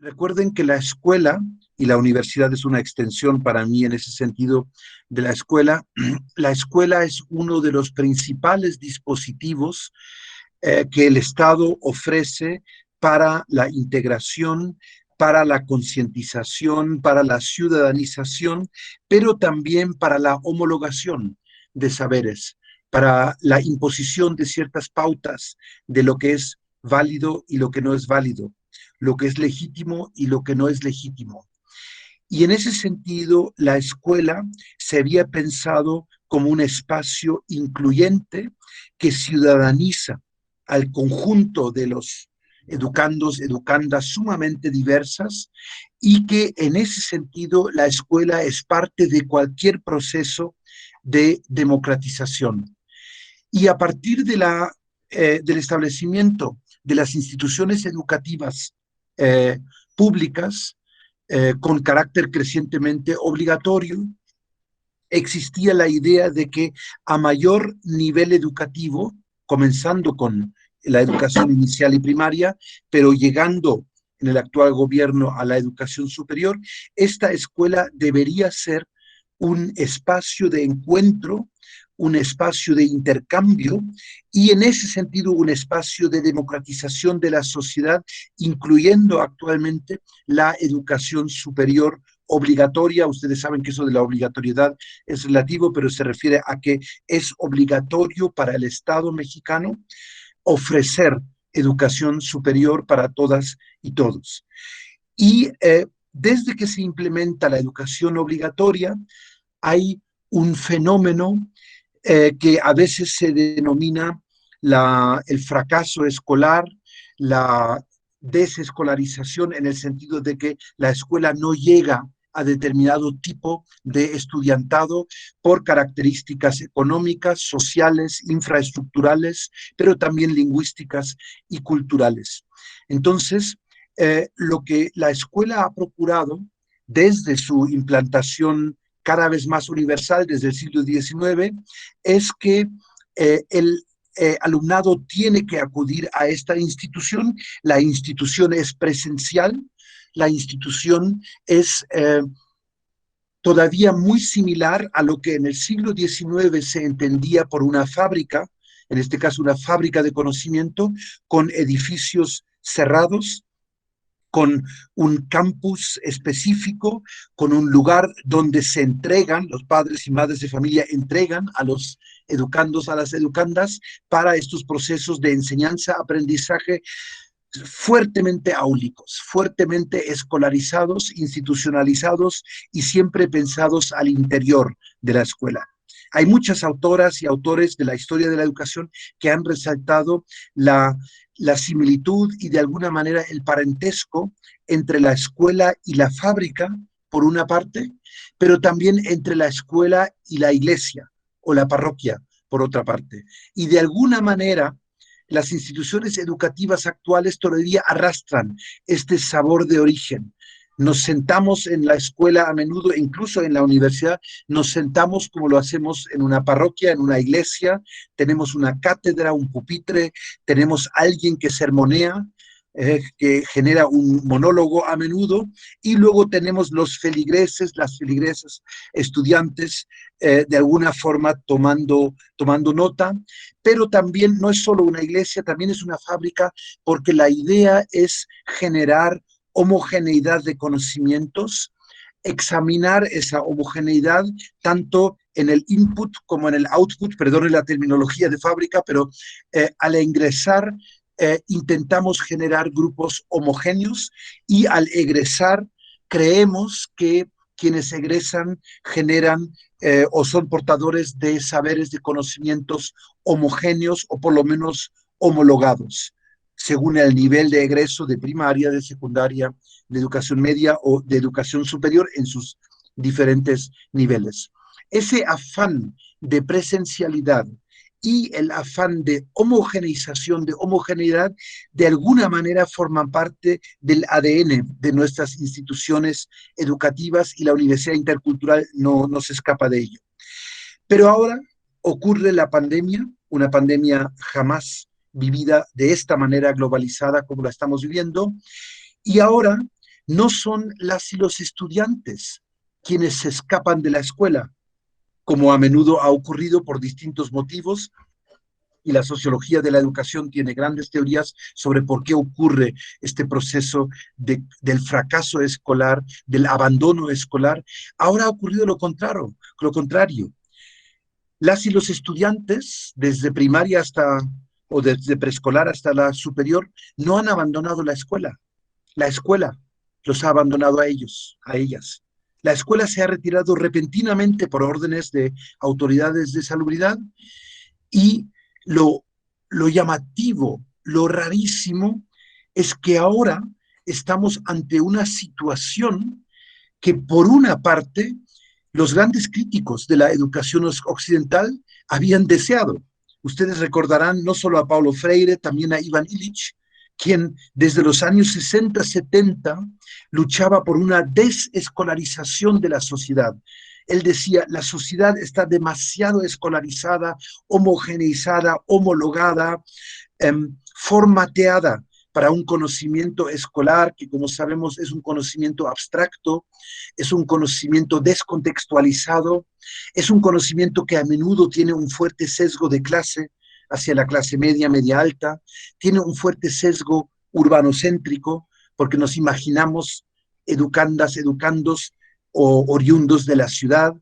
Recuerden que la escuela, y la universidad es una extensión para mí en ese sentido de la escuela, la escuela es uno de los principales dispositivos que el Estado ofrece para la integración, para la concientización, para la ciudadanización, pero también para la homologación de saberes, para la imposición de ciertas pautas de lo que es válido y lo que no es válido, lo que es legítimo y lo que no es legítimo. Y en ese sentido, la escuela se había pensado como un espacio incluyente que ciudadaniza al conjunto de los educandos, educandas sumamente diversas, y que en ese sentido la escuela es parte de cualquier proceso de democratización. Y a partir del establecimiento de las instituciones educativas eh, públicas, con carácter crecientemente obligatorio, existía la idea de que a mayor nivel educativo, comenzando con la educación inicial y primaria, pero llegando en el actual gobierno a la educación superior, esta escuela debería ser un espacio de encuentro, un espacio de intercambio y en ese sentido un espacio de democratización de la sociedad, incluyendo actualmente la educación superior obligatoria. Ustedes saben que eso de la obligatoriedad es relativo, pero se refiere a que es obligatorio para el Estado mexicano ofrecer educación superior para todas y todos. Y desde que se implementa la educación obligatoria, hay un fenómeno que a veces se denomina el fracaso escolar, la desescolarización, en el sentido de que la escuela no llega a determinado tipo de estudiantado por características económicas, sociales, infraestructurales, pero también lingüísticas y culturales. Entonces, lo que la escuela ha procurado desde su implantación cada vez más universal desde el siglo XIX, es que el alumnado tiene que acudir a esta institución. La institución es presencial, la institución es todavía muy similar a lo que en el siglo XIX se entendía por una fábrica, en este caso una fábrica de conocimiento, con edificios cerrados, con un campus específico, con un lugar donde se entregan, los padres y madres de familia entregan a los educandos, a las educandas, para estos procesos de enseñanza, aprendizaje fuertemente áulicos, fuertemente escolarizados, institucionalizados y siempre pensados al interior de la escuela. Hay muchas autoras y autores de la historia de la educación que han resaltado la similitud y de alguna manera el parentesco entre la escuela y la fábrica, por una parte, pero también entre la escuela y la iglesia o la parroquia, por otra parte. Y de alguna manera, las instituciones educativas actuales todavía arrastran este sabor de origen. Nos sentamos en la escuela a menudo, incluso en la universidad, nos sentamos como lo hacemos en una parroquia, en una iglesia, tenemos una cátedra, un pupitre, tenemos alguien que sermonea, que genera un monólogo a menudo, y luego tenemos los feligreses, las feligresas, estudiantes, de alguna forma tomando nota, pero también no es solo una iglesia, también es una fábrica, porque la idea es generar homogeneidad de conocimientos, examinar esa homogeneidad tanto en el input como en el output, perdone la terminología de fábrica, pero al ingresar intentamos generar grupos homogéneos y al egresar creemos que quienes egresan generan o son portadores de saberes, de conocimientos homogéneos o por lo menos homologados, según el nivel de egreso de primaria, de secundaria, de educación media o de educación superior en sus diferentes niveles. Ese afán de presencialidad y el afán de homogeneización, de homogeneidad, de alguna manera forman parte del ADN de nuestras instituciones educativas y la Universidad Intercultural no se escapa de ello. Pero ahora ocurre la pandemia, una pandemia jamás vivida de esta manera globalizada como la estamos viviendo, y ahora no son las y los estudiantes quienes se escapan de la escuela, como a menudo ha ocurrido por distintos motivos, y la sociología de la educación tiene grandes teorías sobre por qué ocurre este proceso del fracaso escolar, del abandono escolar. Ahora ha ocurrido lo contrario, lo contrario. Las y los estudiantes, desde primaria hasta, o desde preescolar hasta la superior, no han abandonado la escuela. La escuela los ha abandonado a ellos, a ellas. La escuela se ha retirado repentinamente por órdenes de autoridades de salubridad y lo, lo llamativo, lo rarísimo, es que ahora estamos ante una situación que por una parte los grandes críticos de la educación occidental habían deseado. Ustedes recordarán no solo a Paulo Freire, también a Ivan Illich, quien desde los años 60, 70 luchaba por una desescolarización de la sociedad. Él decía, la sociedad está demasiado escolarizada, homogeneizada, homologada, formateada para un conocimiento escolar que, como sabemos, es un conocimiento abstracto, es un conocimiento descontextualizado, es un conocimiento que a menudo tiene un fuerte sesgo de clase hacia la clase media, media alta, tiene un fuerte sesgo urbanocéntrico, porque nos imaginamos educandas, educandos o oriundos de la ciudad,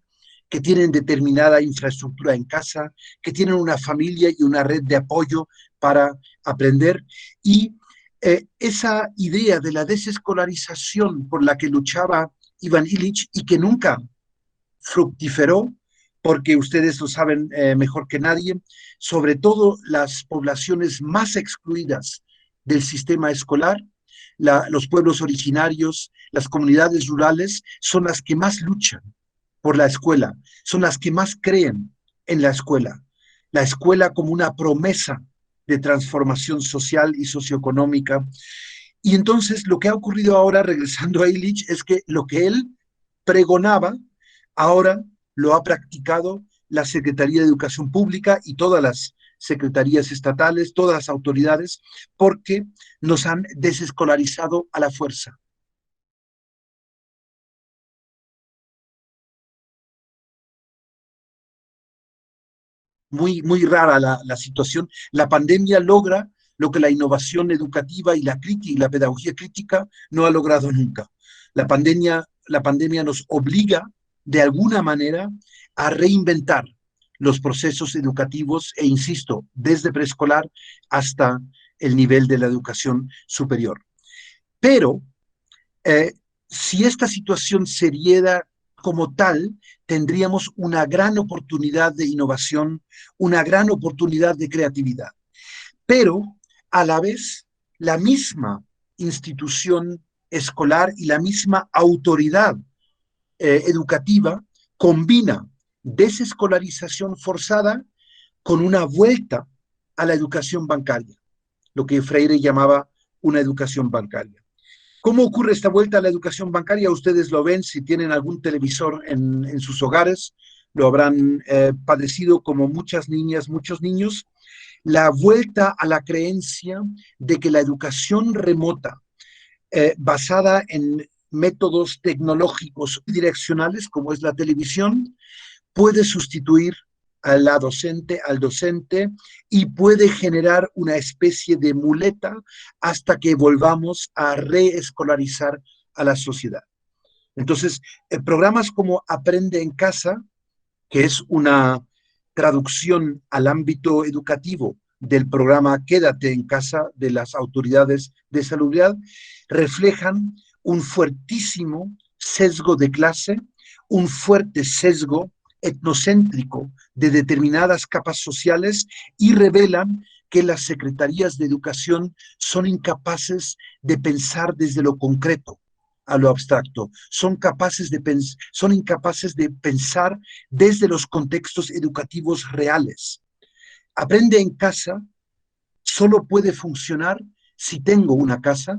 que tienen determinada infraestructura en casa, que tienen una familia y una red de apoyo para aprender. Y esa idea de la desescolarización por la que luchaba Ivan Illich y que nunca fructiferó, porque ustedes lo saben mejor que nadie, sobre todo las poblaciones más excluidas del sistema escolar, los pueblos originarios, las comunidades rurales, son las que más luchan por la escuela, son las que más creen en la escuela como una promesa de transformación social y socioeconómica. Y entonces lo que ha ocurrido ahora, regresando a Illich, es que lo que él pregonaba, ahora lo ha practicado la Secretaría de Educación Pública y todas las secretarías estatales, todas las autoridades, porque nos han desescolarizado a la fuerza. Muy rara la situación. La pandemia logra lo que la innovación educativa y la crítica y la pedagogía crítica no ha logrado nunca. La pandemia nos obliga de alguna manera a reinventar los procesos educativos e, insisto, desde preescolar hasta el nivel de la educación superior. Pero eh, si esta situación se diera como tal, tendríamos una gran oportunidad de innovación, una gran oportunidad de creatividad. Pero a la vez, la misma institución escolar y la misma autoridad educativa combina desescolarización forzada con una vuelta a la educación bancaria, lo que Freire llamaba una educación bancaria. ¿Cómo ocurre esta vuelta a la educación bancaria? Ustedes lo ven si tienen algún televisor en sus hogares, lo habrán padecido como muchas niñas, muchos niños, la vuelta a la creencia de que la educación remota, basada en métodos tecnológicos direccionales, como es la televisión, puede sustituir a la docente, al docente, y puede generar una especie de muleta hasta que volvamos a reescolarizar a la sociedad. Entonces, programas como Aprende en Casa, que es una traducción al ámbito educativo del programa Quédate en Casa de las autoridades de salubridad, reflejan un fuertísimo sesgo de clase, un fuerte sesgo etnocéntrico de determinadas capas sociales y revelan que las secretarías de educación son incapaces de pensar desde lo concreto a lo abstracto, son incapaces de pensar desde los contextos educativos reales. Aprende en casa solo puede funcionar si tengo una casa,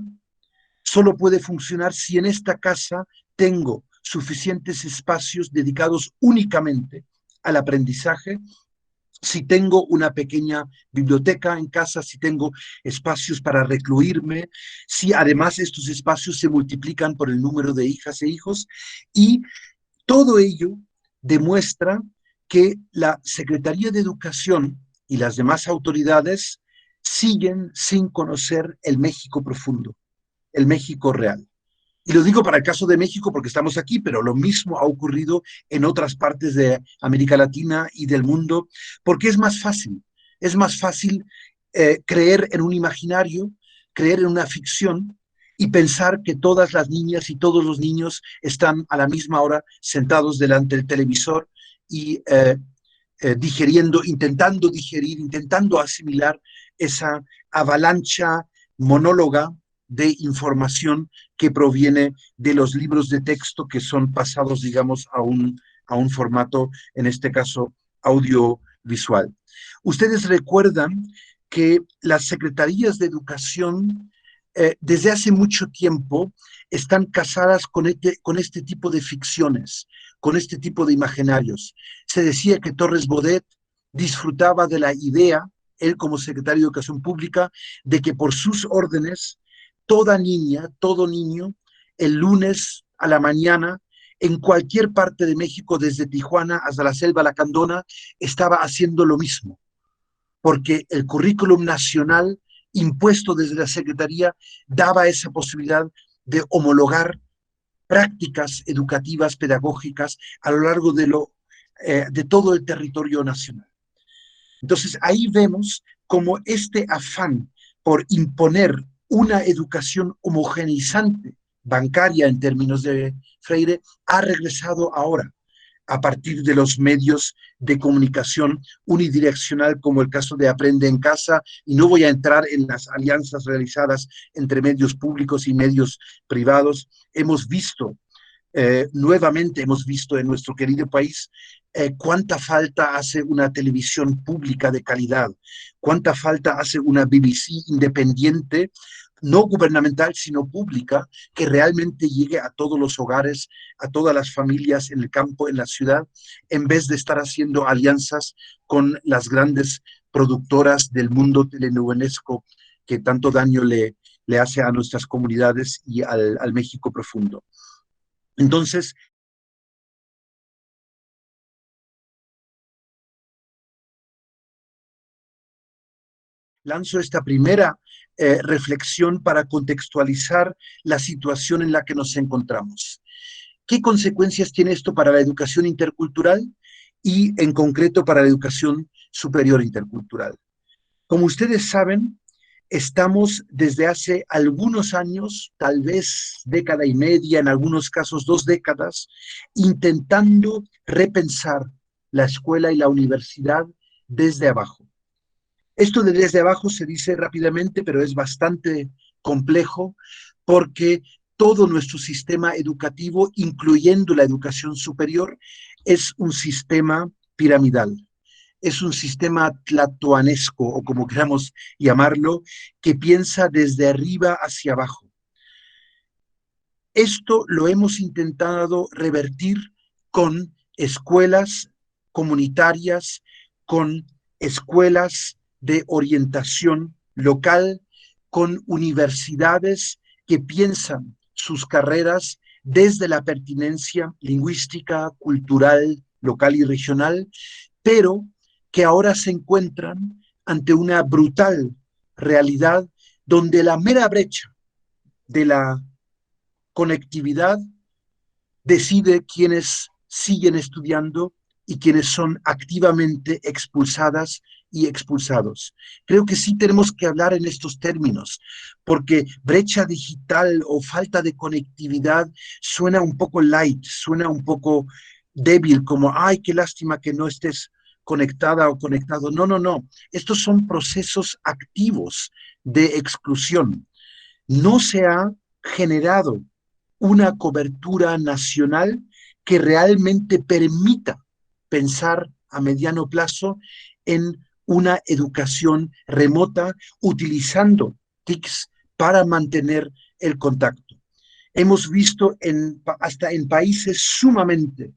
solo puede funcionar si en esta casa tengo suficientes espacios dedicados únicamente al aprendizaje, si tengo una pequeña biblioteca en casa, si tengo espacios para recluirme, si además estos espacios se multiplican por el número de hijas e hijos, y todo ello demuestra que la Secretaría de Educación y las demás autoridades siguen sin conocer el México profundo, el México real. Y lo digo para el caso de México porque estamos aquí, pero lo mismo ha ocurrido en otras partes de América Latina y del mundo, porque es más fácil creer en un imaginario, creer en una ficción y pensar que todas las niñas y todos los niños están a la misma hora sentados delante del televisor y digiriendo, intentando digerir, intentando asimilar esa avalancha monóloga de información que proviene de los libros de texto que son pasados, digamos, a un formato, en este caso, audiovisual. Ustedes recuerdan que las secretarías de educación desde hace mucho tiempo están casadas con este tipo de ficciones, con este tipo de imaginarios. Se decía que Torres Bodet disfrutaba de la idea, él como secretario de Educación Pública, de que por sus órdenes, toda niña, todo niño, el lunes a la mañana, en cualquier parte de México, desde Tijuana hasta la Selva Lacandona, estaba haciendo lo mismo, porque el currículum nacional impuesto desde la Secretaría daba esa posibilidad de homologar prácticas educativas, pedagógicas a lo largo de todo el territorio nacional. Entonces ahí vemos cómo este afán por imponer una educación homogeneizante, bancaria en términos de Freire, ha regresado ahora a partir de los medios de comunicación unidireccional, como el caso de Aprende en Casa, y no voy a entrar en las alianzas realizadas entre medios públicos y medios privados. Hemos visto nuevamente hemos visto en nuestro querido país cuánta falta hace una televisión pública de calidad, cuánta falta hace una BBC independiente, no gubernamental, sino pública, que realmente llegue a todos los hogares, a todas las familias en el campo, en la ciudad, en vez de estar haciendo alianzas con las grandes productoras del mundo telenovelesco que tanto daño le hace a nuestras comunidades y al México profundo. Entonces, lanzo esta primera reflexión para contextualizar la situación en la que nos encontramos. ¿Qué consecuencias tiene esto para la educación intercultural y en concreto para la educación superior intercultural? Como ustedes saben, estamos desde hace algunos años, tal vez década y media, en algunos casos 2 décadas, intentando repensar la escuela y la universidad desde abajo. Esto de desde abajo se dice rápidamente, pero es bastante complejo porque todo nuestro sistema educativo, incluyendo la educación superior, es un sistema piramidal. Es un sistema tlatoanesco, o como queramos llamarlo, que piensa desde arriba hacia abajo. Esto lo hemos intentado revertir con escuelas comunitarias, con escuelas de orientación local, con universidades que piensan sus carreras desde la pertinencia lingüística, cultural, local y regional, pero que ahora se encuentran ante una brutal realidad donde la mera brecha de la conectividad decide quiénes siguen estudiando y quienes son activamente expulsadas y expulsados. Creo que sí tenemos que hablar en estos términos, porque brecha digital o falta de conectividad suena un poco light, suena un poco débil, como, ay, qué lástima que no estés conectada o conectado. No, no, no. Estos son procesos activos de exclusión. No se ha generado una cobertura nacional que realmente permita pensar a mediano plazo en una educación remota utilizando TICs para mantener el contacto. Hemos visto hasta en países sumamente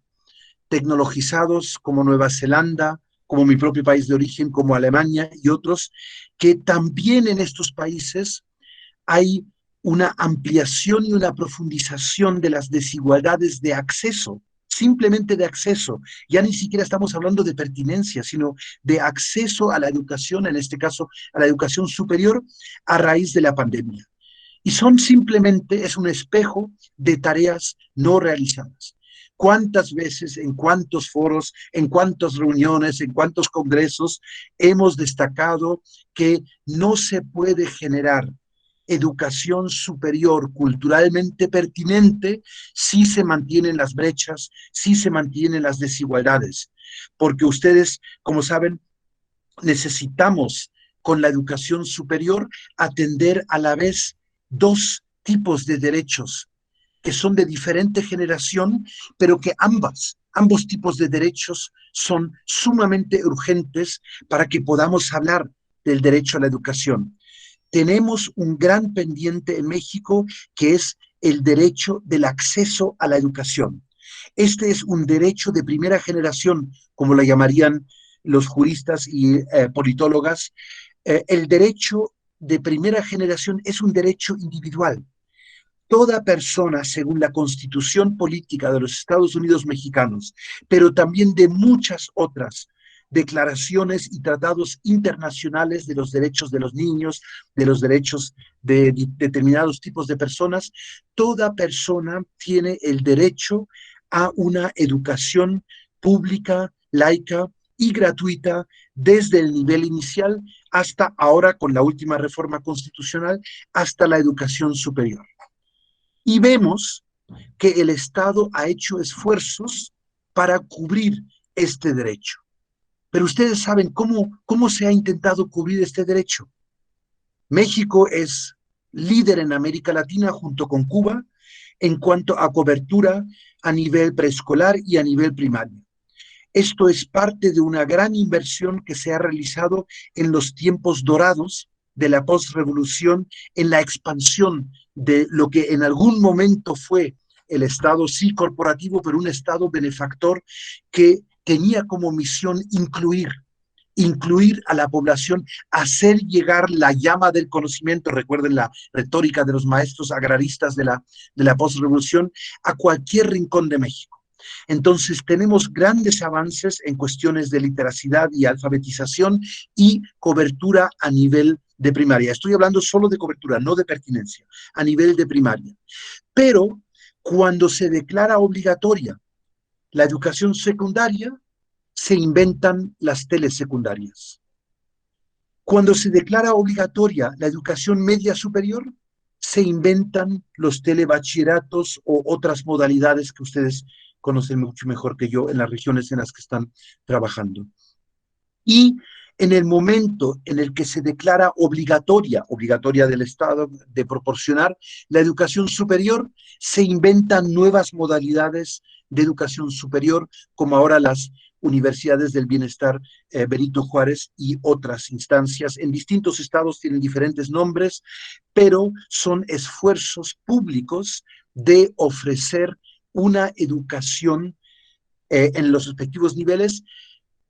tecnologizados como Nueva Zelanda, como mi propio país de origen, como Alemania y otros, que también en estos países hay una ampliación y una profundización de las desigualdades de acceso, simplemente de acceso. Ya ni siquiera estamos hablando de pertinencia, sino de acceso a la educación, en este caso a la educación superior, a raíz de la pandemia. Y son simplemente, es un espejo de tareas no realizadas. ¿Cuántas veces, en cuántos foros, en cuántas reuniones, en cuántos congresos hemos destacado que no se puede generar educación superior culturalmente pertinente si se mantienen las brechas, si se mantienen las desigualdades? Porque ustedes, como saben, necesitamos con la educación superior atender a la vez dos tipos de derechos que son de diferente generación, pero que ambos tipos de derechos son sumamente urgentes para que podamos hablar del derecho a la educación. Tenemos un gran pendiente en México que es el derecho del acceso a la educación. Este es un derecho de primera generación, como lo llamarían los juristas y politólogas. El derecho de primera generación es un derecho individual. Toda persona, según la Constitución Política de los Estados Unidos Mexicanos, pero también de muchas otras declaraciones y tratados internacionales de los derechos de los niños, de los derechos de determinados tipos de personas, toda persona tiene el derecho a una educación pública, laica y gratuita desde el nivel inicial hasta ahora, con la última reforma constitucional, hasta la educación superior. Y vemos que el Estado ha hecho esfuerzos para cubrir este derecho. Pero ustedes saben cómo se ha intentado cubrir este derecho. México es líder en América Latina junto con Cuba en cuanto a cobertura a nivel preescolar y a nivel primario. Esto es parte de una gran inversión que se ha realizado en los tiempos dorados de la postrevolución, en la expansión de lo que en algún momento fue el Estado, sí corporativo, pero un Estado benefactor que tenía como misión incluir a la población, hacer llegar la llama del conocimiento, recuerden la retórica de los maestros agraristas de la postrevolución, a cualquier rincón de México. Entonces, tenemos grandes avances en cuestiones de literacidad y alfabetización y cobertura a nivel de primaria. Estoy hablando solo de cobertura, no de pertinencia, a nivel de primaria. Pero cuando se declara obligatoria la educación secundaria, se inventan las telesecundarias. Cuando se declara obligatoria la educación media superior, se inventan los telebachilleratos o otras modalidades que ustedes conocen mucho mejor que yo en las regiones en las que están trabajando. Y en el momento en el que se declara obligatoria del Estado de proporcionar la educación superior, se inventan nuevas modalidades de educación superior, como ahora las universidades del bienestar Benito Juárez y otras instancias. En distintos estados tienen diferentes nombres, pero son esfuerzos públicos de ofrecer una educación en los respectivos niveles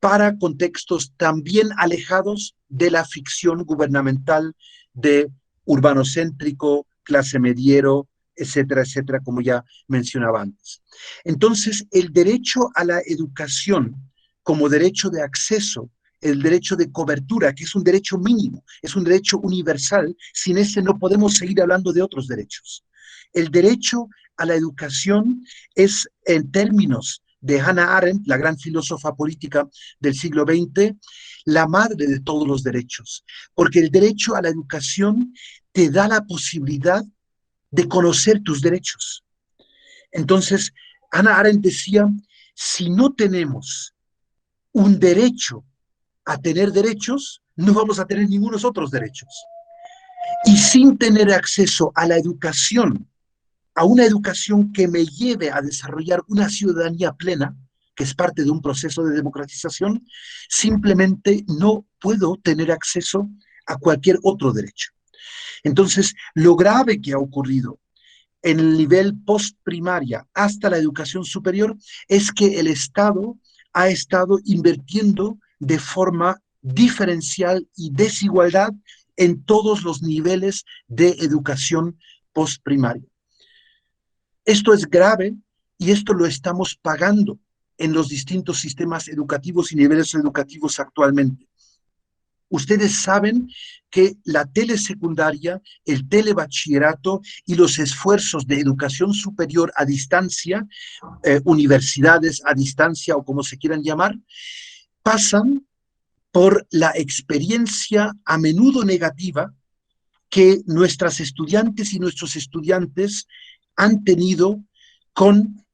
para contextos también alejados de la ficción gubernamental de urbanocéntrico, clase mediero, etcétera, etcétera, como ya mencionaba antes. Entonces, el derecho a la educación como derecho de acceso, el derecho de cobertura, que es un derecho mínimo, es un derecho universal, sin ese no podemos seguir hablando de otros derechos. El derecho a la educación es, en términos de Hannah Arendt, la gran filósofa política del siglo XX, la madre de todos los derechos, porque el derecho a la educación te da la posibilidad de conocer tus derechos. Entonces, Hannah Arendt decía, si no tenemos un derecho a tener derechos, no vamos a tener ningunos otros derechos. Y sin tener acceso a la educación, a una educación que me lleve a desarrollar una ciudadanía plena, que es parte de un proceso de democratización, simplemente no puedo tener acceso a cualquier otro derecho. Entonces, lo grave que ha ocurrido en el nivel postprimaria hasta la educación superior es que el Estado ha estado invirtiendo de forma diferencial y desigualdad en todos los niveles de educación postprimaria. Esto es grave y esto lo estamos pagando en los distintos sistemas educativos y niveles educativos actualmente. Ustedes saben que la telesecundaria, el telebachillerato y los esfuerzos de educación superior a distancia, universidades a distancia o como se quieran llamar, pasan por la experiencia a menudo negativa que nuestras estudiantes y nuestros estudiantes han tenido con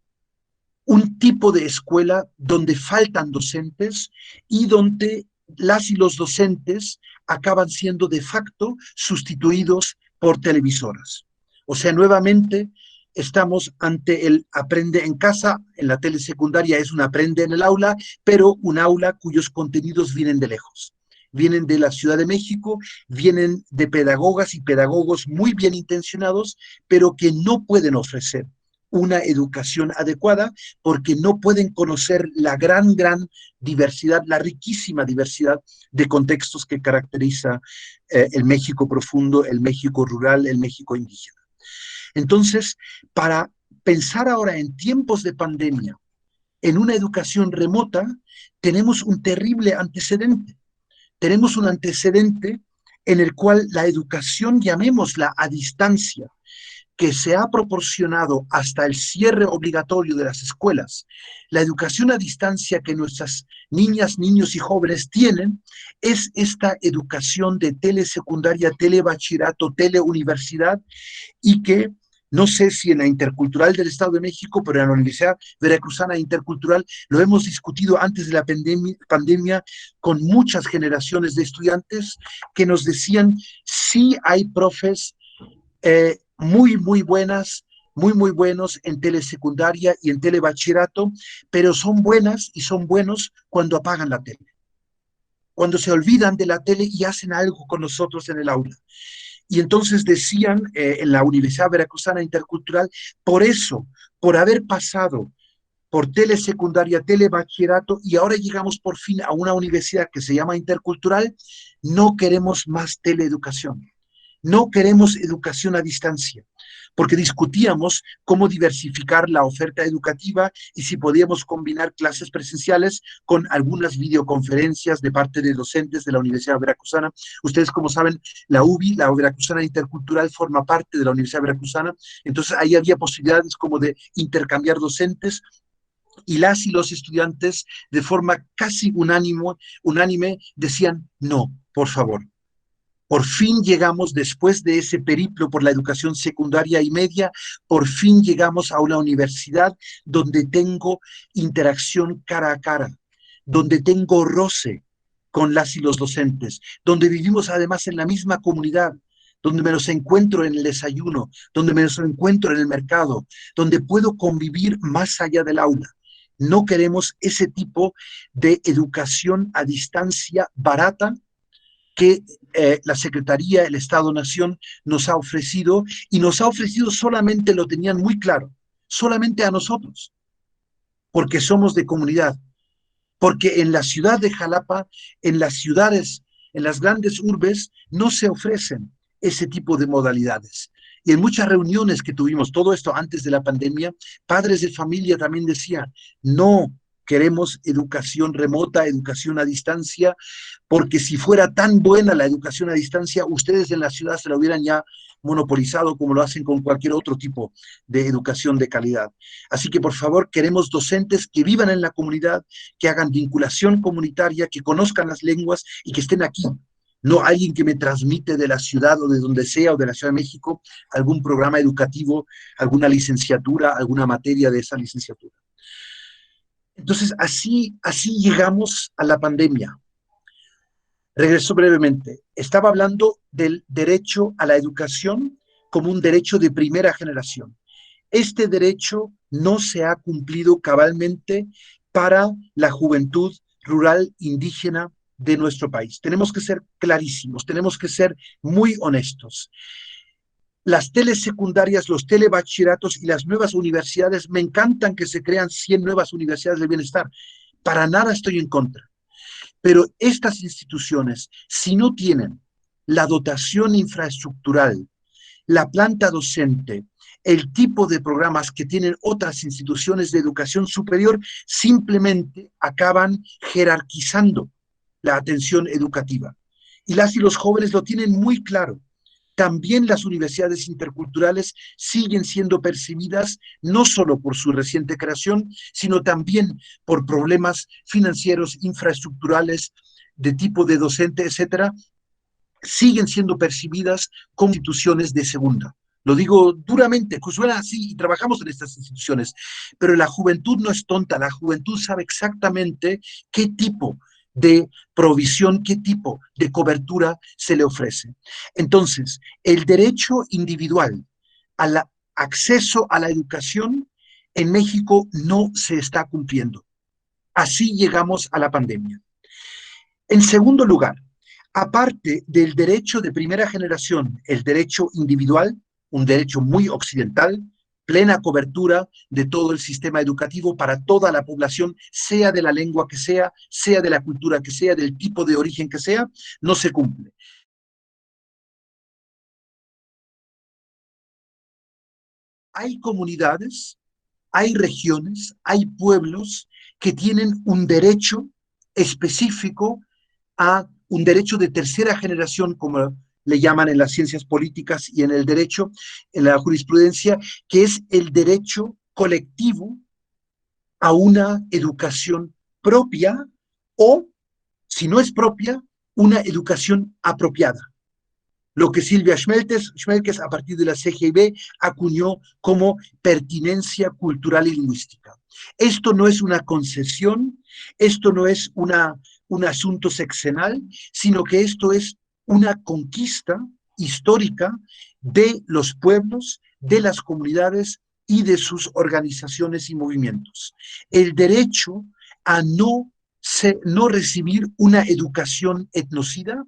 un tipo de escuela donde faltan docentes y donde las y los docentes acaban siendo de facto sustituidos por televisoras. O sea, nuevamente estamos ante el aprende en casa, en la telesecundaria es un aprende en el aula, pero un aula cuyos contenidos vienen de lejos. Vienen de la Ciudad de México, vienen de pedagogas y pedagogos muy bien intencionados, pero que no pueden ofrecer una educación adecuada porque no pueden conocer la gran diversidad, la riquísima diversidad de contextos que caracteriza el México profundo, el México rural, el México indígena. Entonces, para pensar ahora en tiempos de pandemia, en una educación remota, tenemos un terrible antecedente. Tenemos un antecedente en el cual la educación, llamémosla a distancia, que se ha proporcionado hasta el cierre obligatorio de las escuelas, la educación a distancia que nuestras niñas, niños y jóvenes tienen, es esta educación de telesecundaria, telebachillerato, teleuniversidad, y que no sé si en la Intercultural del Estado de México, pero en la Universidad Veracruzana Intercultural lo hemos discutido antes de la pandemia con muchas generaciones de estudiantes que nos decían, sí hay profes muy buenas, muy buenos en telesecundaria y en telebachillerato, pero son buenas y son buenos cuando apagan la tele, cuando se olvidan de la tele y hacen algo con nosotros en el aula. Y entonces decían en la Universidad Veracruzana Intercultural, por eso, por haber pasado por telesecundaria, telebachillerato, y ahora llegamos por fin a una universidad que se llama Intercultural, no queremos más teleeducación. No queremos educación a distancia, porque discutíamos cómo diversificar la oferta educativa y si podíamos combinar clases presenciales con algunas videoconferencias de parte de docentes de la Universidad Veracruzana. Ustedes, como saben, la UBI, la Veracruzana Intercultural, forma parte de la Universidad Veracruzana, entonces ahí había posibilidades como de intercambiar docentes, y las y los estudiantes de forma casi unánime decían, no, por favor. Por fin llegamos, después de ese periplo por la educación secundaria y media, por fin llegamos a una universidad donde tengo interacción cara a cara, donde tengo roce con las y los docentes, donde vivimos además en la misma comunidad, donde me los encuentro en el desayuno, donde me los encuentro en el mercado, donde puedo convivir más allá del aula. No queremos ese tipo de educación a distancia barata que la Secretaría, el Estado-Nación nos ha ofrecido, y nos ha ofrecido solamente, lo tenían muy claro, solamente a nosotros, porque somos de comunidad, porque en la ciudad de Jalapa, en las ciudades, en las grandes urbes, no se ofrecen ese tipo de modalidades. Y en muchas reuniones que tuvimos, todo esto antes de la pandemia, padres de familia también decían, no queremos educación remota, educación a distancia, porque si fuera tan buena la educación a distancia, ustedes en la ciudad se la hubieran ya monopolizado como lo hacen con cualquier otro tipo de educación de calidad. Así que por favor queremos docentes que vivan en la comunidad, que hagan vinculación comunitaria, que conozcan las lenguas y que estén aquí. No alguien que me transmite de la ciudad o de donde sea o de la Ciudad de México algún programa educativo, alguna licenciatura, alguna materia de esa licenciatura. Entonces así llegamos a la pandemia. Regreso brevemente. Estaba hablando del derecho a la educación como un derecho de primera generación. Este derecho no se ha cumplido cabalmente para la juventud rural indígena de nuestro país. Tenemos que ser clarísimos, tenemos que ser muy honestos. Las telesecundarias, los telebachilleratos y las nuevas universidades, me encantan que se crean 100 nuevas universidades de bienestar. Para nada estoy en contra. Pero estas instituciones, si no tienen la dotación infraestructural, la planta docente, el tipo de programas que tienen otras instituciones de educación superior, simplemente acaban jerarquizando la atención educativa. Y las y los jóvenes lo tienen muy claro. También las universidades interculturales siguen siendo percibidas no solo por su reciente creación, sino también por problemas financieros, infraestructurales, de tipo de docente, etcétera, siguen siendo percibidas como instituciones de segunda. Lo digo duramente, pues suena así y trabajamos en estas instituciones, pero la juventud no es tonta, la juventud sabe exactamente qué tipo de provisión, qué tipo de cobertura se le ofrece. Entonces, el derecho individual al acceso a la educación en México no se está cumpliendo. Así llegamos a la pandemia. En segundo lugar, aparte del derecho de primera generación, el derecho individual, un derecho muy occidental, plena cobertura de todo el sistema educativo para toda la población, sea de la lengua que sea de la cultura que sea, del tipo de origen que sea, no se cumple. Hay comunidades, hay regiones, hay pueblos que tienen un derecho específico a un derecho de tercera generación, como le llaman en las ciencias políticas y en el derecho, en la jurisprudencia, que es el derecho colectivo a una educación propia o, si no es propia, una educación apropiada. Lo que Silvia Schmelkes a partir de la CGIB acuñó como pertinencia cultural y lingüística. Esto no es una concesión, esto no es un asunto sexenal, sino que esto es una conquista histórica de los pueblos, de las comunidades y de sus organizaciones y movimientos. El derecho a no recibir una educación etnocida,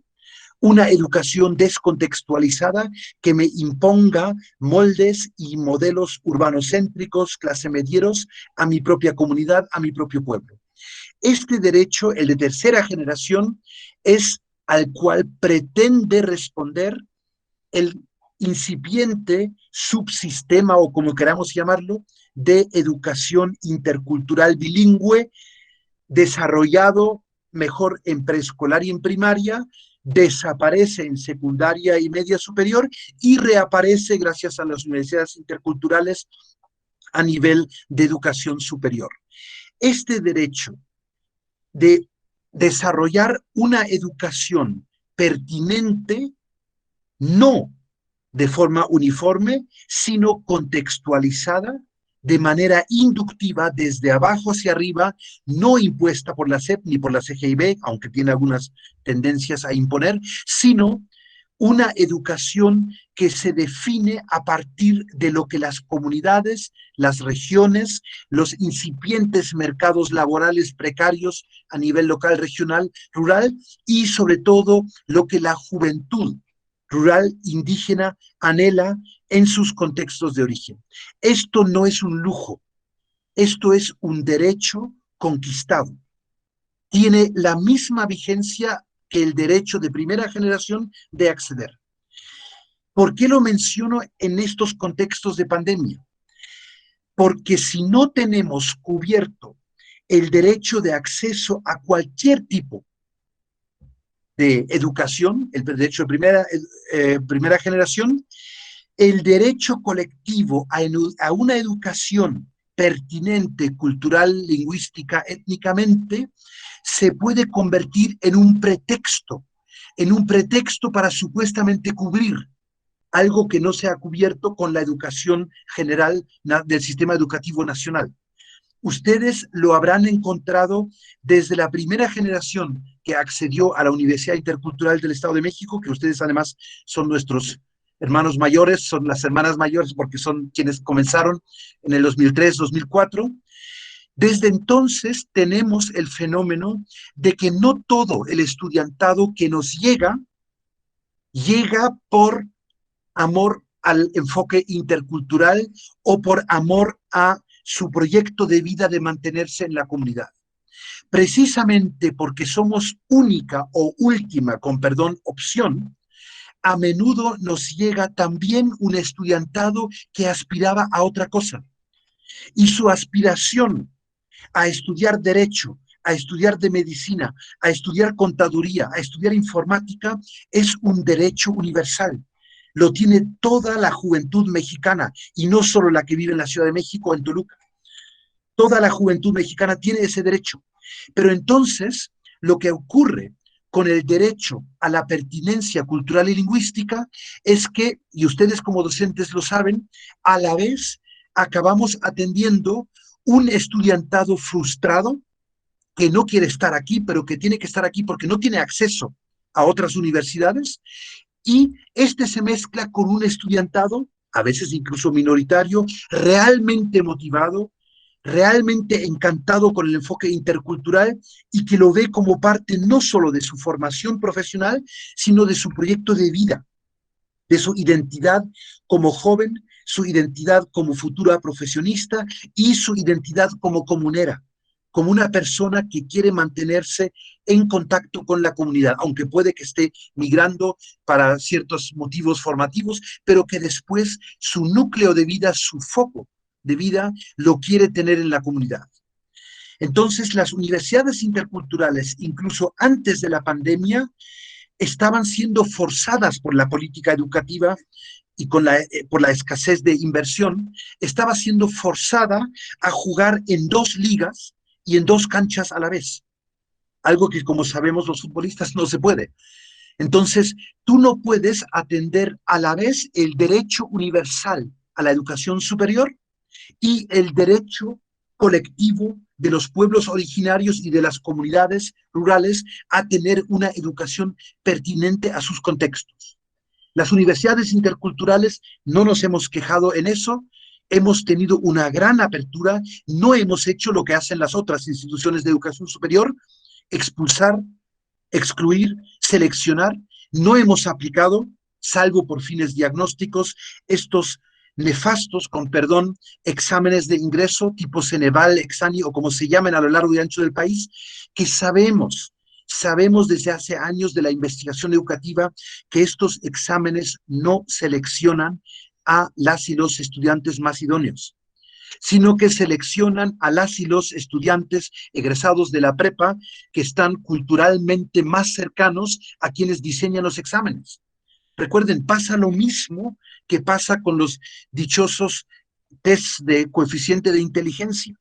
una educación descontextualizada que me imponga moldes y modelos urbanocéntricos, clase medieros, a mi propia comunidad, a mi propio pueblo. Este derecho, el de tercera generación, es al cual pretende responder el incipiente subsistema, o como queramos llamarlo, de educación intercultural bilingüe, desarrollado mejor en preescolar y en primaria, desaparece en secundaria y media superior y reaparece gracias a las universidades interculturales a nivel de educación superior. Este derecho de desarrollar una educación pertinente, no de forma uniforme, sino contextualizada de manera inductiva desde abajo hacia arriba, no impuesta por la SEP ni por la CGIB, aunque tiene algunas tendencias a imponer, sino una educación que se define a partir de lo que las comunidades, las regiones, los incipientes mercados laborales precarios a nivel local, regional, rural y sobre todo lo que la juventud rural indígena anhela en sus contextos de origen. Esto no es un lujo, esto es un derecho conquistado. Tiene la misma vigencia que el derecho de primera generación de acceder. ¿Por qué lo menciono en estos contextos de pandemia? Porque si no tenemos cubierto el derecho de acceso a cualquier tipo de educación, el derecho de primera generación, el derecho colectivo a una educación pertinente, cultural, lingüística, étnicamente, se puede convertir en un pretexto para supuestamente cubrir algo que no se ha cubierto con la educación general del sistema educativo nacional. Ustedes lo habrán encontrado desde la primera generación que accedió a la Universidad Intercultural del Estado de México, que ustedes además son nuestros hermanos mayores, son las hermanas mayores porque son quienes comenzaron en el 2003-2004. Desde entonces tenemos el fenómeno de que no todo el estudiantado que nos llega por amor al enfoque intercultural o por amor a su proyecto de vida de mantenerse en la comunidad. Precisamente porque somos única o última, con perdón, opción, a menudo nos llega también un estudiantado que aspiraba a otra cosa. Y su aspiración a estudiar derecho, a estudiar de medicina, a estudiar contaduría, a estudiar informática, es un derecho universal. Lo tiene toda la juventud mexicana y no solo la que vive en la Ciudad de México o en Toluca. Toda la juventud mexicana tiene ese derecho. Pero entonces, lo que ocurre con el derecho a la pertinencia cultural y lingüística es que, y ustedes como docentes lo saben, a la vez acabamos atendiendo un estudiantado frustrado que no quiere estar aquí, pero que tiene que estar aquí porque no tiene acceso a otras universidades, y este se mezcla con un estudiantado, a veces incluso minoritario, realmente motivado, realmente encantado con el enfoque intercultural y que lo ve como parte no solo de su formación profesional, sino de su proyecto de vida, de su identidad como joven, su identidad como futura profesionista y su identidad como comunera, como una persona que quiere mantenerse en contacto con la comunidad, aunque puede que esté migrando para ciertos motivos formativos, pero que después su núcleo de vida, su foco de vida, lo quiere tener en la comunidad. Entonces, las universidades interculturales, incluso antes de la pandemia, estaban siendo forzadas por la política educativa y por la escasez de inversión, estaba siendo forzada a jugar en dos ligas y en dos canchas a la vez. Algo que, como sabemos, los futbolistas no se puede. Entonces, tú no puedes atender a la vez el derecho universal a la educación superior y el derecho colectivo de los pueblos originarios y de las comunidades rurales a tener una educación pertinente a sus contextos. Las universidades interculturales no nos hemos quejado en eso, hemos tenido una gran apertura, no hemos hecho lo que hacen las otras instituciones de educación superior, expulsar, excluir, seleccionar, no hemos aplicado, salvo por fines diagnósticos, estos nefastos, con perdón, exámenes de ingreso tipo Ceneval, Exani o como se llamen a lo largo y ancho del país, que sabemos desde hace años de la investigación educativa que estos exámenes no seleccionan a las y los estudiantes más idóneos, sino que seleccionan a las y los estudiantes egresados de la prepa que están culturalmente más cercanos a quienes diseñan los exámenes. Recuerden, pasa lo mismo que pasa con los dichosos tests de coeficiente de inteligencia.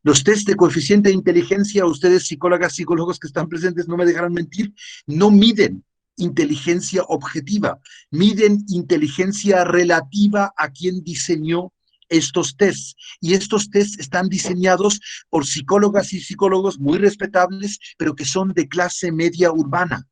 Los tests de coeficiente de inteligencia, ustedes psicólogas, psicólogos que están presentes no me dejarán mentir, no miden inteligencia objetiva, miden inteligencia relativa a quien diseñó estos tests. Y estos tests están diseñados por psicólogas y psicólogos muy respetables, pero que son de clase media urbana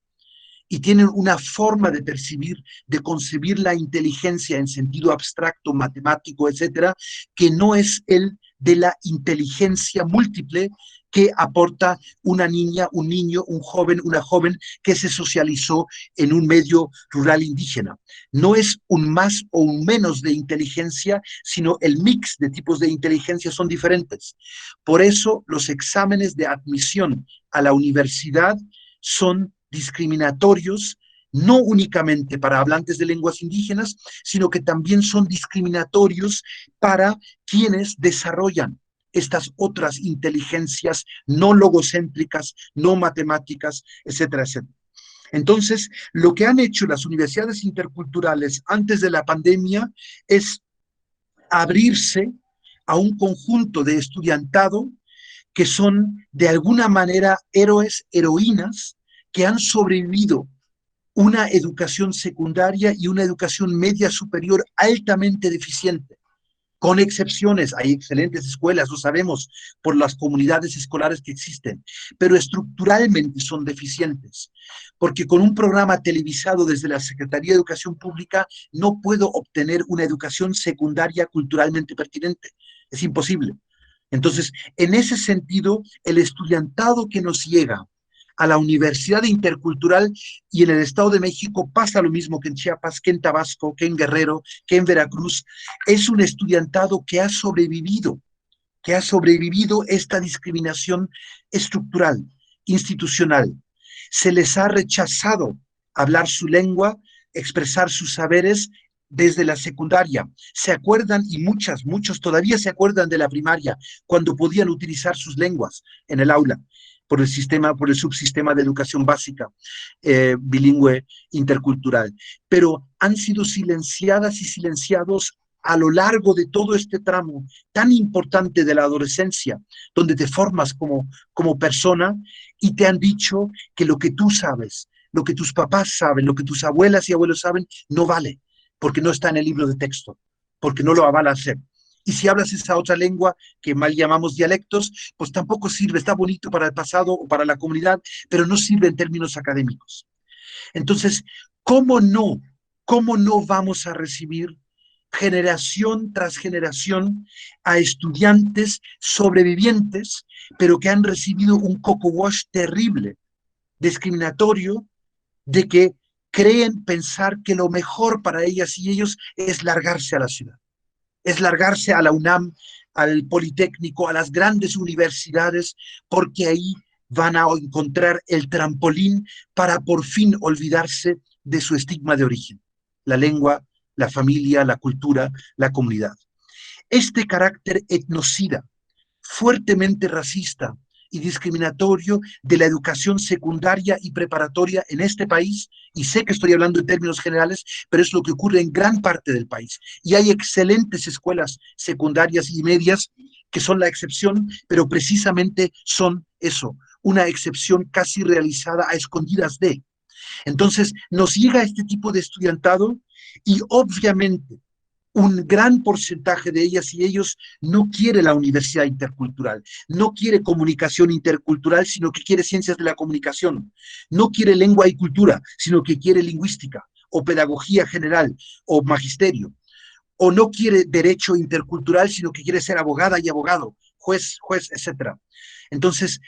y tienen una forma de percibir, de concebir la inteligencia en sentido abstracto, matemático, etcétera, que no es el de la inteligencia múltiple que aporta una niña, un niño, un joven, una joven que se socializó en un medio rural indígena. No es un más o un menos de inteligencia, sino el mix de tipos de inteligencia son diferentes. Por eso los exámenes de admisión a la universidad son discriminatorios, no únicamente para hablantes de lenguas indígenas, sino que también son discriminatorios para quienes desarrollan estas otras inteligencias no logocéntricas, no matemáticas, etcétera, etcétera. Entonces, lo que han hecho las universidades interculturales antes de la pandemia es abrirse a un conjunto de estudiantado que son de alguna manera héroes, heroínas, que han sobrevivido una educación secundaria y una educación media superior altamente deficiente, con excepciones. Hay excelentes escuelas, lo sabemos, por las comunidades escolares que existen, pero estructuralmente son deficientes, porque con un programa televisado desde la Secretaría de Educación Pública no puedo obtener una educación secundaria culturalmente pertinente. Es imposible. Entonces, en ese sentido, el estudiantado que nos llega a la Universidad Intercultural y en el Estado de México pasa lo mismo que en Chiapas, que en Tabasco, que en Guerrero, que en Veracruz. Es un estudiantado que ha sobrevivido que ha sobrevivido esta discriminación estructural, institucional. Se les ha rechazado hablar su lengua, expresar sus saberes desde la secundaria. Se acuerdan, y muchos todavía se acuerdan de la primaria, cuando podían utilizar sus lenguas en el aula por el subsistema de educación básica, bilingüe, intercultural. Pero han sido silenciadas y silenciados a lo largo de todo este tramo tan importante de la adolescencia, donde te formas como persona y te han dicho que lo que tú sabes, lo que tus papás saben, lo que tus abuelas y abuelos saben, no vale, porque no está en el libro de texto, porque no lo avala hacer. Y si hablas esa otra lengua que mal llamamos dialectos, pues tampoco sirve, está bonito para el pasado o para la comunidad, pero no sirve en términos académicos. Entonces, ¿cómo no? ¿Cómo no vamos a recibir generación tras generación a estudiantes sobrevivientes, pero que han recibido un coco wash terrible, discriminatorio, de que creen pensar que lo mejor para ellas y ellos es largarse a la ciudad, es largarse a la UNAM, al Politécnico, a las grandes universidades, porque ahí van a encontrar el trampolín para por fin olvidarse de su estigma de origen, la lengua, la familia, la cultura, la comunidad. Este carácter etnocida, fuertemente racista y discriminatorio de la educación secundaria y preparatoria en este país, y sé que estoy hablando en términos generales, pero es lo que ocurre en gran parte del país. Y hay excelentes escuelas secundarias y medias que son la excepción, pero precisamente son eso, una excepción casi realizada a escondidas de. Entonces, nos llega este tipo de estudiantado y obviamente un gran porcentaje de ellas y ellos no quiere la universidad intercultural, no quiere comunicación intercultural, sino que quiere ciencias de la comunicación, no quiere lengua y cultura, sino que quiere lingüística o pedagogía general o magisterio, o no quiere derecho intercultural, sino que quiere ser abogada y abogado, juez, etcétera. Entonces,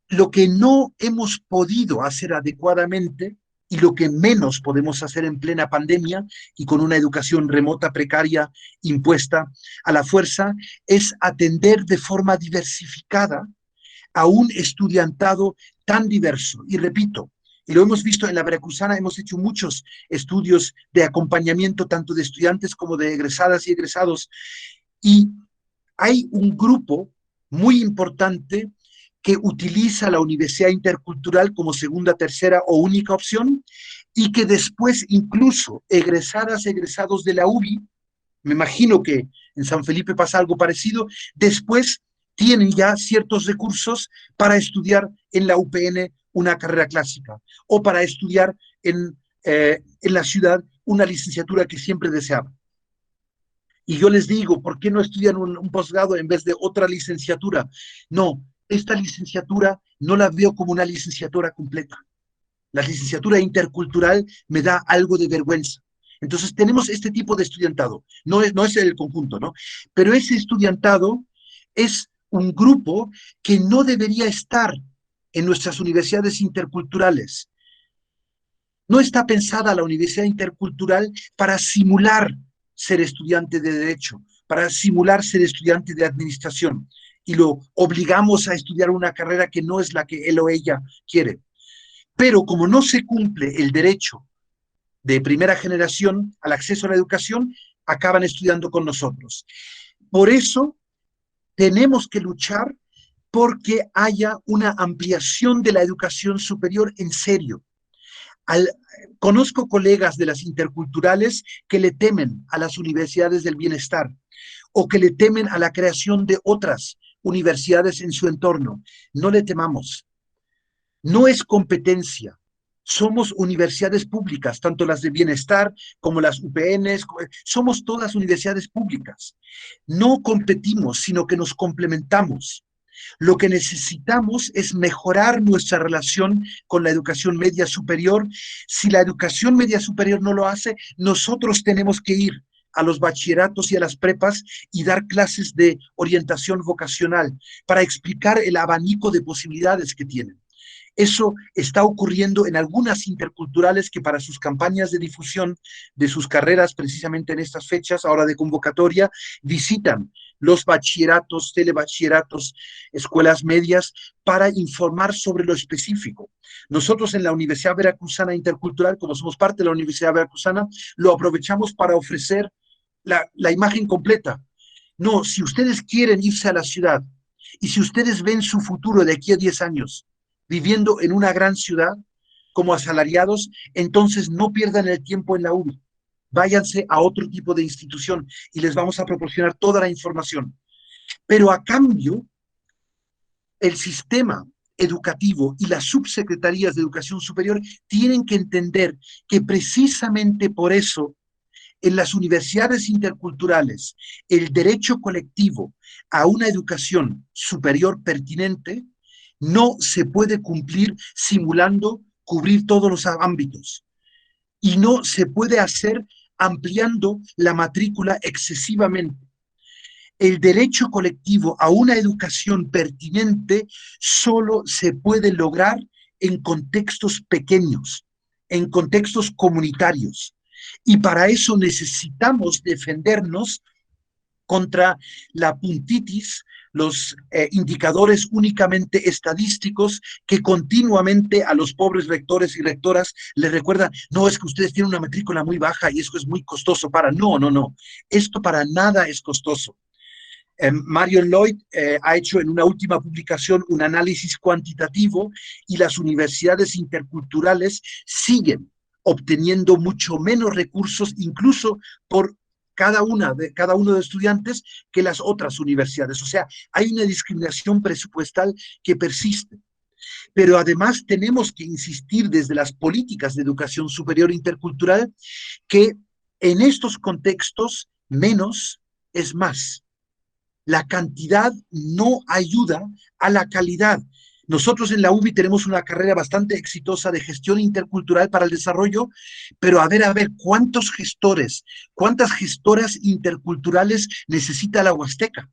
lo que no hemos podido hacer adecuadamente y lo que menos podemos hacer en plena pandemia y con una educación remota, precaria, impuesta a la fuerza, es atender de forma diversificada a un estudiantado tan diverso. Y repito, y lo hemos visto en la Veracruzana, hemos hecho muchos estudios de acompañamiento tanto de estudiantes como de egresadas y egresados, y hay un grupo muy importante que utiliza la universidad intercultural como segunda, tercera o única opción y que después incluso egresados de la UBI, me imagino que en San Felipe pasa algo parecido, después tienen ya ciertos recursos para estudiar en la UPN una carrera clásica o para estudiar en la ciudad una licenciatura que siempre deseaban. Y yo les digo, ¿por qué no estudian un posgrado en vez de otra licenciatura? No, esta licenciatura no la veo como una licenciatura completa. La licenciatura intercultural me da algo de vergüenza. Entonces tenemos este tipo de estudiantado, no es el conjunto, ¿no? Pero ese estudiantado es un grupo que no debería estar en nuestras universidades interculturales. No está pensada la universidad intercultural para simular ser estudiante de derecho, para simular ser estudiante de administración, y lo obligamos a estudiar una carrera que no es la que él o ella quiere. Pero como no se cumple el derecho de primera generación al acceso a la educación, acaban estudiando con nosotros. Por eso tenemos que luchar porque haya una ampliación de la educación superior en serio. Conozco colegas de las interculturales que le temen a las universidades del bienestar o que le temen a la creación de otras universidades en su entorno. No le temamos. No es competencia. Somos universidades públicas, tanto las de bienestar como las UPNs, somos todas universidades públicas. No competimos, sino que nos complementamos. Lo que necesitamos es mejorar nuestra relación con la educación media superior. Si la educación media superior no lo hace, nosotros tenemos que ir a los bachilleratos y a las prepas y dar clases de orientación vocacional para explicar el abanico de posibilidades que tienen. Eso está ocurriendo en algunas interculturales que para sus campañas de difusión de sus carreras, precisamente en estas fechas, ahora de convocatoria, visitan los bachilleratos, telebachilleratos, escuelas medias, para informar sobre lo específico. Nosotros en la Universidad Veracruzana Intercultural, como somos parte de la Universidad Veracruzana, lo aprovechamos para ofrecer la imagen completa. No, si ustedes quieren irse a la ciudad y si ustedes ven su futuro de aquí a 10 años viviendo en una gran ciudad como asalariados, entonces no pierdan el tiempo en la UBI. Váyanse a otro tipo de institución y les vamos a proporcionar toda la información. Pero a cambio, el sistema educativo y las subsecretarías de educación superior tienen que entender que precisamente por eso en las universidades interculturales el derecho colectivo a una educación superior pertinente no se puede cumplir simulando cubrir todos los ámbitos y no se puede hacer ampliando la matrícula excesivamente. El derecho colectivo a una educación pertinente solo se puede lograr en contextos pequeños, en contextos comunitarios. Y para eso necesitamos defendernos contra la puntitis, los indicadores únicamente estadísticos que continuamente a los pobres rectores y rectoras les recuerdan, no, es que ustedes tienen una matrícula muy baja y eso es muy costoso para, no, esto para nada es costoso. Marion Lloyd ha hecho en una última publicación un análisis cuantitativo y las universidades interculturales siguen obteniendo mucho menos recursos, incluso por cada uno de estudiantes que las otras universidades. O sea, hay una discriminación presupuestal que persiste. Pero además tenemos que insistir desde las políticas de educación superior intercultural que en estos contextos menos es más. La cantidad no ayuda a la calidad. Nosotros en la UBI tenemos una carrera bastante exitosa de gestión intercultural para el desarrollo, pero a ver, ¿cuántos gestores, cuántas gestoras interculturales necesita la Huasteca?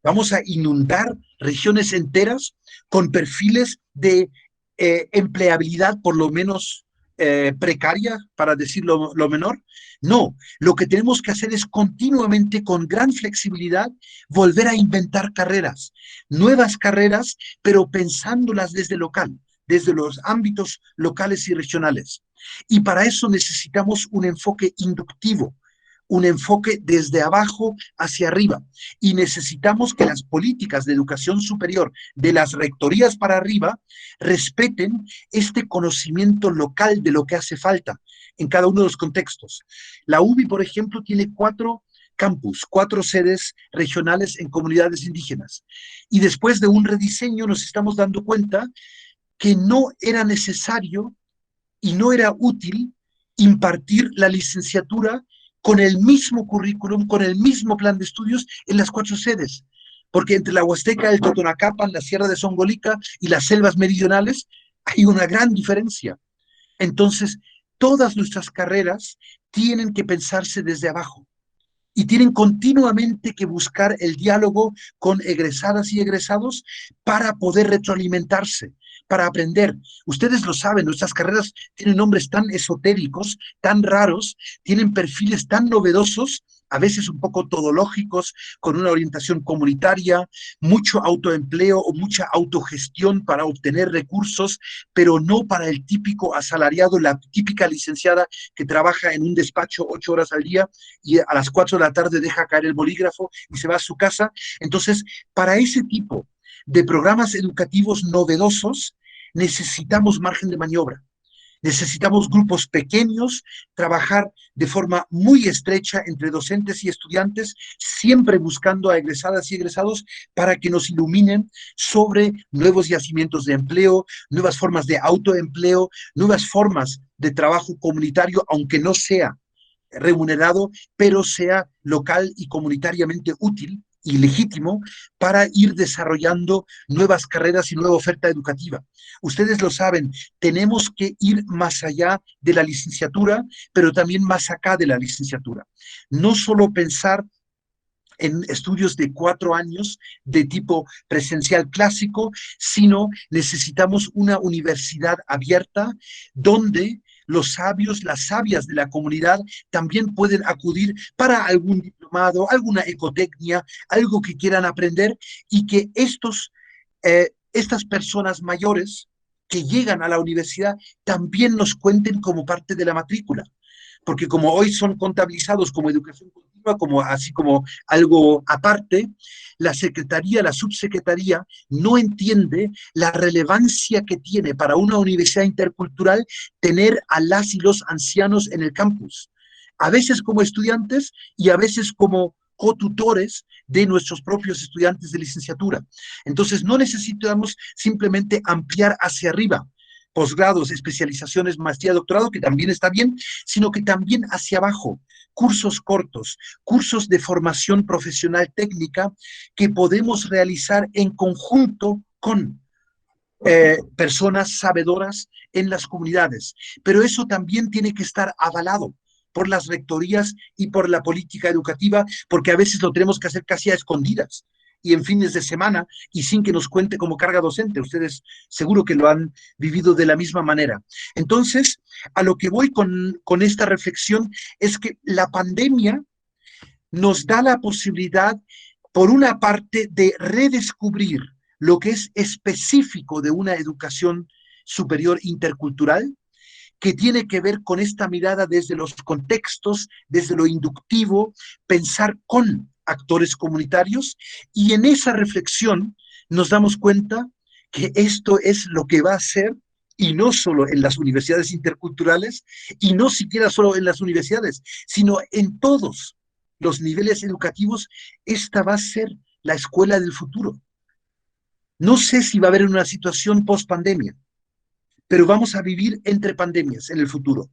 Vamos a inundar regiones enteras con perfiles de empleabilidad por lo menos precaria, para decirlo lo menor. No, lo que tenemos que hacer es continuamente, con gran flexibilidad, volver a inventar carreras, nuevas carreras, pero pensándolas desde local, desde los ámbitos locales y regionales. Y para eso necesitamos un enfoque inductivo, un enfoque desde abajo hacia arriba. Y necesitamos que las políticas de educación superior de las rectorías para arriba respeten este conocimiento local de lo que hace falta en cada uno de los contextos. La UBI, por ejemplo, tiene 4 campus, 4 sedes regionales en comunidades indígenas. Y después de un rediseño nos estamos dando cuenta que no era necesario y no era útil impartir la licenciatura con el mismo currículum, con el mismo plan de estudios en las 4 sedes. Porque entre la Huasteca, el Totonacapan, la Sierra de Songolica y las selvas meridionales hay una gran diferencia. Entonces, todas nuestras carreras tienen que pensarse desde abajo y tienen continuamente que buscar el diálogo con egresadas y egresados para poder retroalimentarse, para aprender. Ustedes lo saben, nuestras carreras tienen nombres tan esotéricos, tan raros, tienen perfiles tan novedosos, a veces un poco todológicos, con una orientación comunitaria, mucho autoempleo o mucha autogestión para obtener recursos, pero no para el típico asalariado, la típica licenciada que trabaja en un despacho 8 horas al día y a las 4 de la tarde deja caer el bolígrafo y se va a su casa. Entonces, para ese tipo de programas educativos novedosos, necesitamos margen de maniobra. Necesitamos grupos pequeños, trabajar de forma muy estrecha entre docentes y estudiantes, siempre buscando a egresadas y egresados para que nos iluminen sobre nuevos yacimientos de empleo, nuevas formas de autoempleo, nuevas formas de trabajo comunitario, aunque no sea remunerado, pero sea local y comunitariamente útil y legítimo para ir desarrollando nuevas carreras y nueva oferta educativa. Ustedes lo saben, tenemos que ir más allá de la licenciatura, pero también más acá de la licenciatura. No solo pensar en estudios de 4 años de tipo presencial clásico, sino necesitamos una universidad abierta donde los sabios, las sabias de la comunidad también pueden acudir para algún diplomado, alguna ecotecnia, algo que quieran aprender y que estas personas mayores que llegan a la universidad también nos cuenten como parte de la matrícula. Porque como hoy son contabilizados como educación continua, así como algo aparte, la secretaría, la subsecretaría no entiende la relevancia que tiene para una universidad intercultural tener a las y los ancianos en el campus, a veces como estudiantes y a veces como cotutores de nuestros propios estudiantes de licenciatura. Entonces, no necesitamos simplemente ampliar hacia arriba posgrados, especializaciones, maestría, doctorado, que también está bien, sino que también hacia abajo, cursos cortos, cursos de formación profesional técnica que podemos realizar en conjunto con personas sabedoras en las comunidades. Pero eso también tiene que estar avalado por las rectorías y por la política educativa, porque a veces lo tenemos que hacer casi a escondidas y en fines de semana y sin que nos cuente como carga docente. Ustedes seguro que lo han vivido de la misma manera. Entonces, a lo que voy con esta reflexión es que la pandemia nos da la posibilidad, por una parte, de redescubrir lo que es específico de una educación superior intercultural, que tiene que ver con esta mirada desde los contextos, desde lo inductivo, pensar con actores comunitarios, y en esa reflexión nos damos cuenta que esto es lo que va a ser, y no solo en las universidades interculturales, y no siquiera solo en las universidades, sino en todos los niveles educativos. Esta va a ser la escuela del futuro. No sé si va a haber una situación post pandemia, pero vamos a vivir entre pandemias en el futuro.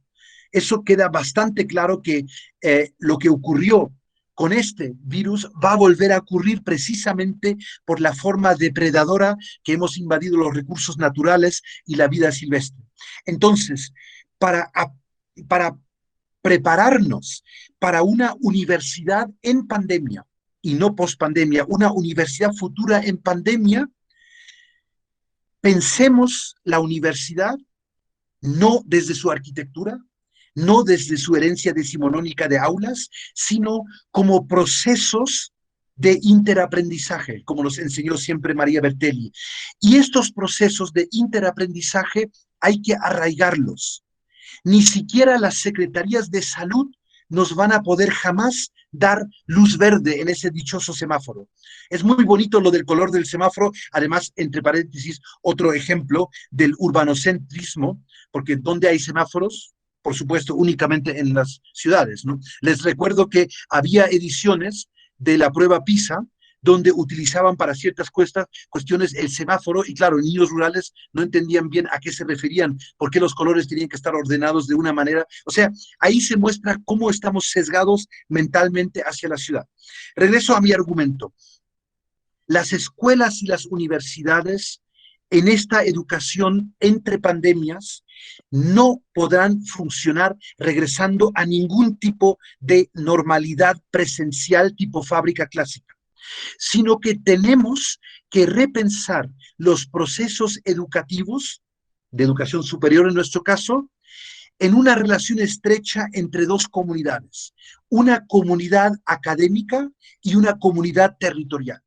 Eso queda bastante claro, que lo que ocurrió con este virus va a volver a ocurrir precisamente por la forma depredadora que hemos invadido los recursos naturales y la vida silvestre. Entonces, para, para prepararnos para una universidad en pandemia y no post pandemia, una universidad futura en pandemia, pensemos la universidad no desde su arquitectura, no desde su herencia decimonónica de aulas, sino como procesos de interaprendizaje, como nos enseñó siempre María Bertelli. Y estos procesos de interaprendizaje hay que arraigarlos. Ni siquiera las secretarías de salud nos van a poder jamás dar luz verde en ese dichoso semáforo. Es muy bonito lo del color del semáforo, además, entre paréntesis, otro ejemplo del urbanocentrismo, porque donde hay semáforos, por supuesto, únicamente en las ciudades, ¿no? Les recuerdo que había ediciones de la prueba PISA donde utilizaban para ciertas cuestiones el semáforo, y claro, niños rurales no entendían bien a qué se referían, por qué los colores tenían que estar ordenados de una manera. O sea, ahí se muestra cómo estamos sesgados mentalmente hacia la ciudad. Regreso a mi argumento. Las escuelas y las universidades en esta educación entre pandemias no podrán funcionar regresando a ningún tipo de normalidad presencial tipo fábrica clásica, sino que tenemos que repensar los procesos educativos, de educación superior en nuestro caso, en una relación estrecha entre dos comunidades, una comunidad académica y una comunidad territorial.